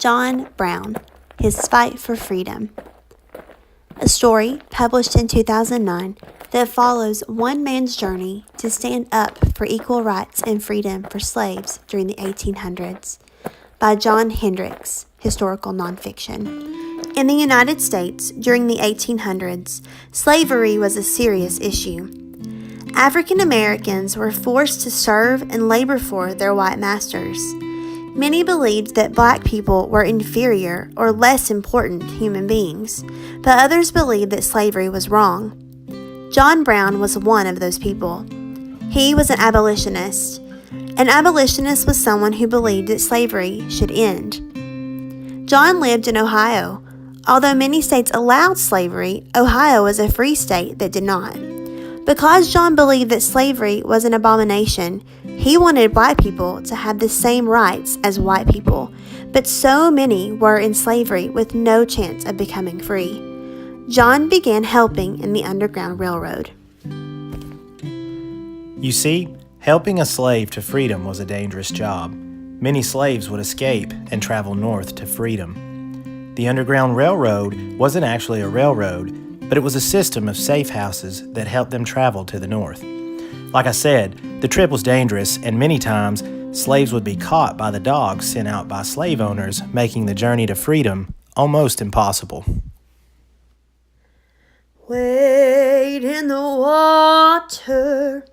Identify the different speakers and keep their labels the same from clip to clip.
Speaker 1: John Brown, His Fight for Freedom. A story published in 2009 that follows one man's journey to stand up for equal rights and freedom for slaves during the 1800s by John Hendricks, historical nonfiction. In the United States during the 1800s, slavery was a serious issue. African Americans were forced to serve and labor for their white masters. Many believed that black people were inferior or less important human beings, but others believed that slavery was wrong. John Brown was one of those people. He was an abolitionist. An abolitionist was someone who believed that slavery should end. John lived in Ohio. Although many states allowed slavery, Ohio was a free state that did not. Because John believed that slavery was an abomination, he wanted black people to have the same rights as white people, but so many were in slavery with no chance of becoming free. John began helping in the Underground Railroad.
Speaker 2: You see, helping a slave to freedom was a dangerous job. Many slaves would escape and travel north to freedom. The Underground Railroad wasn't actually a railroad, but it was a system of safe houses that helped them travel to the north. Like I said, the trip was dangerous, and many times slaves would be caught by the dogs sent out by slave owners, making the journey to freedom almost impossible.
Speaker 1: Wade in the water,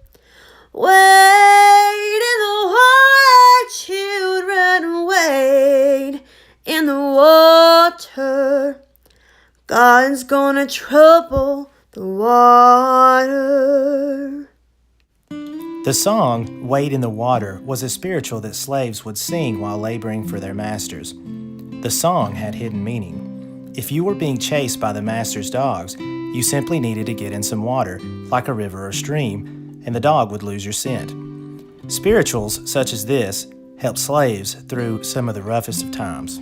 Speaker 1: wade in the water, children, wade in the water. God's gonna trouble the water.
Speaker 2: The song, Wade in the Water, was a spiritual that slaves would sing while laboring for their masters. The song had hidden meaning. If you were being chased by the master's dogs, you simply needed to get in some water, like a river or stream, and the dog would lose your scent. Spirituals such as this helped slaves through some of the roughest of times.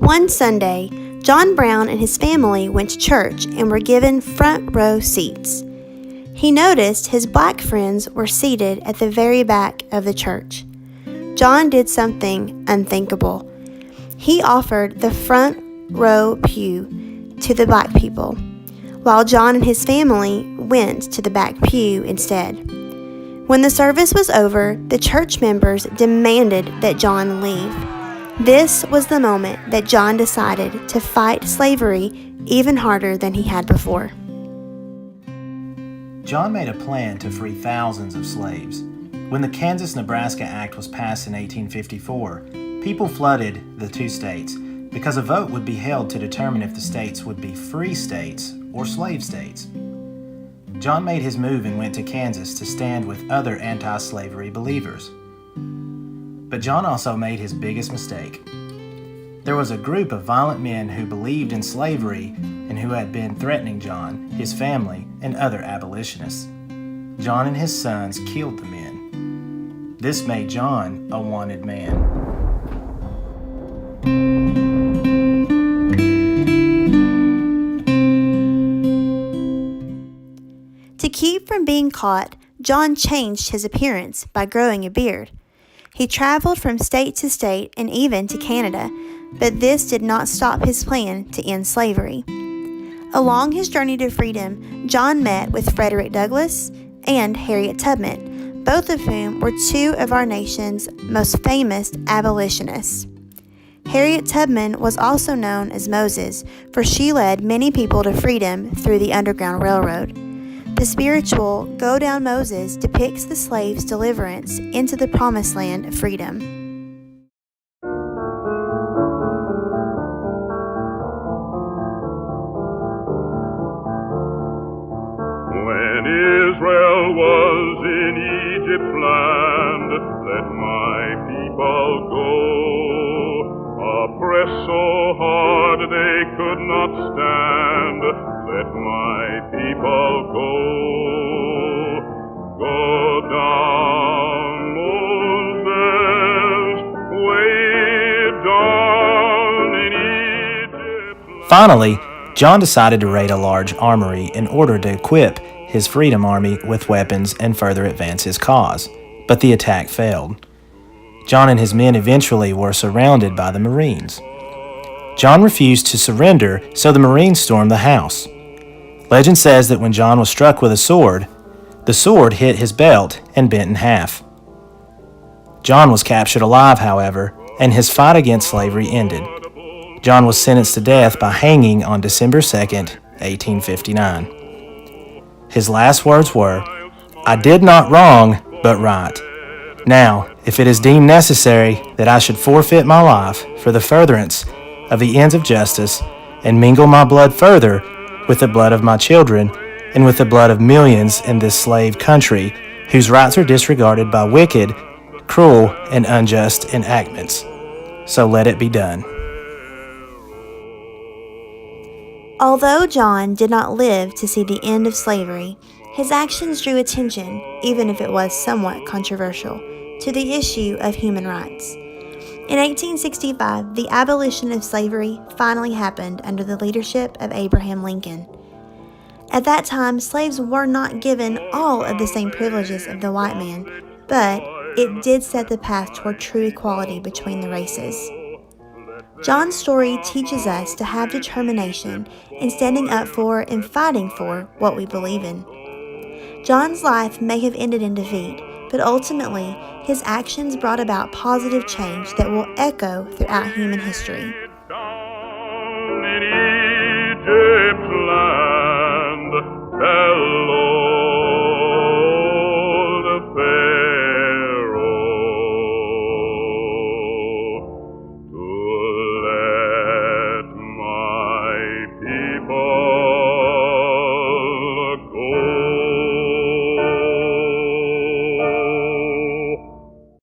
Speaker 1: One Sunday, John Brown and his family went to church and were given front row seats. He noticed his black friends were seated at the very back of the church. John did something unthinkable. He offered the front row pew to the black people, while John and his family went to the back pew instead. When the service was over, the church members demanded that John leave. This was the moment that John decided to fight slavery even harder than he had before.
Speaker 2: John made a plan to free thousands of slaves. When the Kansas-Nebraska Act was passed in 1854, people flooded the two states because a vote would be held to determine if the states would be free states or slave states. John made his move and went to Kansas to stand with other anti-slavery believers. But John also made his biggest mistake. There was a group of violent men who believed in slavery and who had been threatening John, his family, and other abolitionists. John and his sons killed the men. This made John a wanted man.
Speaker 1: To keep from being caught, John changed his appearance by growing a beard. He traveled from state to state and even to Canada, but this did not stop his plan to end slavery. Along his journey to freedom, John met with Frederick Douglass and Harriet Tubman, both of whom were two of our nation's most famous abolitionists. Harriet Tubman was also known as Moses, for she led many people to freedom through the Underground Railroad. The spiritual Go Down Moses depicts the slaves' deliverance into the promised land of freedom.
Speaker 3: When Israel was in Egypt's land, let my people go. Oppressed so hard they could not stand, let my people go. Go down, Moses, way down in Egypt.
Speaker 2: Finally, John decided to raid a large armory in order to equip his freedom army with weapons and further advance his cause, but the attack failed. John and his men eventually were surrounded by the Marines. John refused to surrender, so the Marines stormed the house. Legend says that when John was struck with a sword, the sword hit his belt and bent in half. John was captured alive, however, and his fight against slavery ended. John was sentenced to death by hanging on December 2nd, 1859. His last words were, "I did not wrong, but right. Now, if it is deemed necessary that I should forfeit my life for the furtherance of the ends of justice and mingle my blood further with the blood of my children and with the blood of millions in this slave country whose rights are disregarded by wicked, cruel, and unjust enactments, so let it be done."
Speaker 1: Although John did not live to see the end of slavery, his actions drew attention, even if it was somewhat controversial, to the issue of human rights. In 1865, the abolition of slavery finally happened under the leadership of Abraham Lincoln. At that time, slaves were not given all of the same privileges of the white man, but it did set the path toward true equality between the races. John's story teaches us to have determination in standing up for and fighting for what we believe in. John's life may have ended in defeat, but ultimately, his actions brought about positive change that will echo throughout human history.